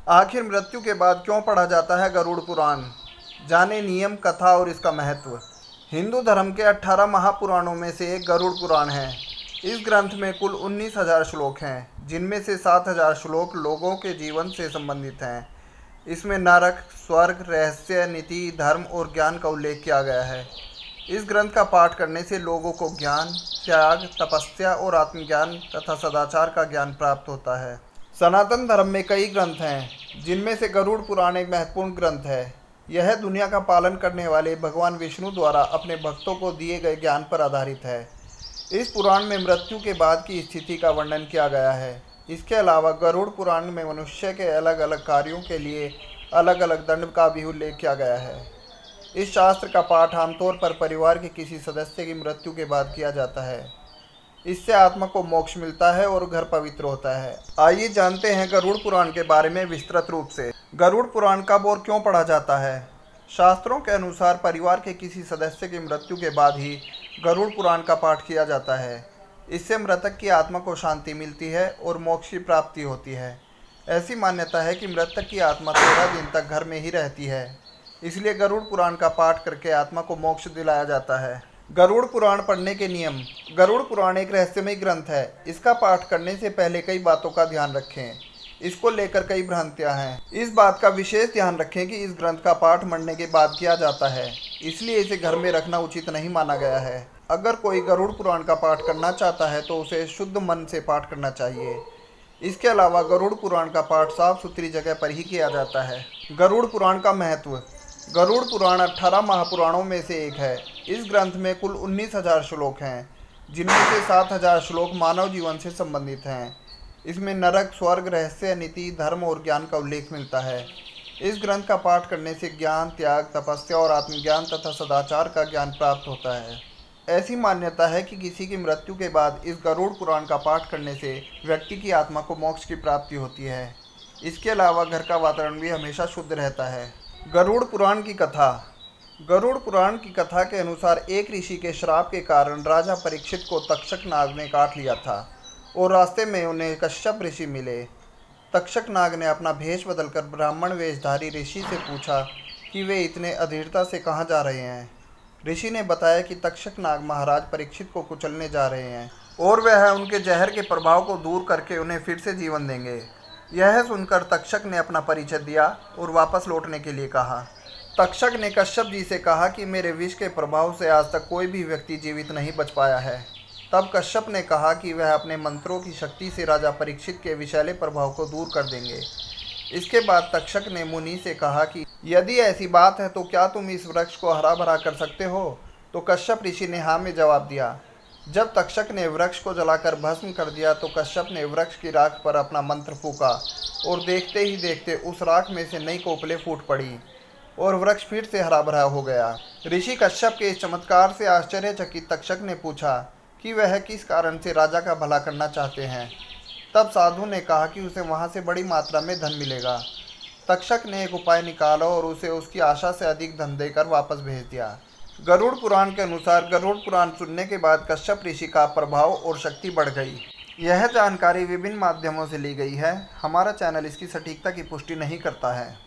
आखिर मृत्यु के बाद क्यों पढ़ा जाता है गरुड़ पुराण? जाने नियम, कथा और इसका महत्व। हिंदू धर्म के 18 महापुराणों में से एक गरुड़ पुराण है। इस ग्रंथ में कुल 19,000 श्लोक हैं, जिनमें से 7,000 श्लोक लोगों के जीवन से संबंधित हैं। इसमें नरक, स्वर्ग, रहस्य, नीति, धर्म और ज्ञान का उल्लेख किया गया है। इस ग्रंथ का पाठ करने से लोगों को ज्ञान, त्याग, तपस्या और आत्मज्ञान तथा सदाचार का ज्ञान प्राप्त होता है। सनातन धर्म में कई ग्रंथ हैं, जिनमें से गरुड़ पुराण एक महत्वपूर्ण ग्रंथ है। यह दुनिया का पालन करने वाले भगवान विष्णु द्वारा अपने भक्तों को दिए गए ज्ञान पर आधारित है। इस पुराण में मृत्यु के बाद की स्थिति का वर्णन किया गया है। इसके अलावा गरुड़ पुराण में मनुष्य के अलग अलग कार्यों के लिए अलग अलग दंड का भी उल्लेख किया गया है। इस शास्त्र का पाठ आमतौर पर परिवार के किसी सदस्य की मृत्यु के बाद किया जाता है। इससे आत्मा को मोक्ष मिलता है और घर पवित्र होता है। आइए जानते हैं गरुड़ पुराण के बारे में विस्तृत रूप से। गरुड़ पुराण कब और क्यों पढ़ा जाता है? शास्त्रों के अनुसार परिवार के किसी सदस्य की मृत्यु के बाद ही गरुड़ पुराण का पाठ किया जाता है। इससे मृतक की आत्मा को शांति मिलती है और मोक्ष की प्राप्ति होती है। ऐसी मान्यता है कि मृतक की आत्मा 13 दिन तक घर में ही रहती है, इसलिए गरुड़ पुराण का पाठ करके आत्मा को मोक्ष दिलाया जाता है। गरुड़ पुराण पढ़ने के नियम। गरुड़ पुराण एक रहस्यमय ग्रंथ है। इसका पाठ करने से पहले कई बातों का ध्यान रखें। इसको लेकर कई भ्रांतियां हैं। इस बात का विशेष ध्यान रखें कि इस ग्रंथ का पाठ मरने के बाद किया जाता है, इसलिए इसे घर में रखना उचित नहीं माना गया है। अगर कोई गरुड़ पुराण का पाठ करना चाहता है तो उसे शुद्ध मन से पाठ करना चाहिए। इसके अलावा गरुड़ पुराण का पाठ साफ सुथरी जगह पर ही किया जाता है। गरुड़ पुराण का महत्व। गरुड़ पुराण 18 महापुराणों में से एक है। इस ग्रंथ में कुल 19,000 श्लोक हैं, जिनमें से 7,000 श्लोक मानव जीवन से संबंधित हैं। इसमें नरक, स्वर्ग, रहस्य, नीति, धर्म और ज्ञान का उल्लेख मिलता है। इस ग्रंथ का पाठ करने से ज्ञान, त्याग, तपस्या और आत्मज्ञान तथा सदाचार का ज्ञान प्राप्त होता है। ऐसी मान्यता है कि किसी की मृत्यु के बाद इस गरुड़ पुराण का पाठ करने से व्यक्ति की आत्मा को मोक्ष की प्राप्ति होती है। इसके अलावा घर का वातावरण भी हमेशा शुद्ध रहता है। गरुड़ पुराण की कथा। गरुड़ पुराण की कथा के अनुसार एक ऋषि के श्राप के कारण राजा परीक्षित को तक्षक नाग ने काट लिया था और रास्ते में उन्हें कश्यप ऋषि मिले। तक्षक नाग ने अपना भेष बदलकर ब्राह्मण वेशधारी ऋषि से पूछा कि वे इतने अधीरता से कहाँ जा रहे हैं। ऋषि ने बताया कि तक्षक नाग महाराज परीक्षित को कुचलने जा रहे हैं और वह उनके जहर के प्रभाव को दूर करके उन्हें फिर से जीवन देंगे। यह सुनकर तक्षक ने अपना परिचय दिया और वापस लौटने के लिए कहा। तक्षक ने कश्यप जी से कहा कि मेरे विष के प्रभाव से आज तक कोई भी व्यक्ति जीवित नहीं बच पाया है। तब कश्यप ने कहा कि वह अपने मंत्रों की शक्ति से राजा परीक्षित के विषैले प्रभाव को दूर कर देंगे। इसके बाद तक्षक ने मुनि से कहा कि यदि ऐसी बात है तो क्या तुम इस वृक्ष को हरा भरा कर सकते हो? तो कश्यप ऋषि ने हाँ में जवाब दिया। जब तक्षक ने वृक्ष को जलाकर भस्म कर दिया तो कश्यप ने वृक्ष की राख पर अपना मंत्र फूका और देखते ही देखते उस राख में से नई कोपलें फूट पड़ी और वृक्ष फिर से हरा भरा हो गया। ऋषि कश्यप के इस चमत्कार से आश्चर्यचकित तक्षक ने पूछा कि वह किस कारण से राजा का भला करना चाहते हैं। तब साधु ने कहा कि उसे वहाँ से बड़ी मात्रा में धन मिलेगा। तक्षक ने एक उपाय निकाला और उसे उसकी आशा से अधिक धन देकर वापस भेज दिया। गरुड़ पुराण के अनुसार गरुड़ पुराण सुनने के बाद कश्यप ऋषि का प्रभाव और शक्ति बढ़ गई। यह जानकारी विभिन्न माध्यमों से ली गई है। हमारा चैनल इसकी सटीकता की पुष्टि नहीं करता है।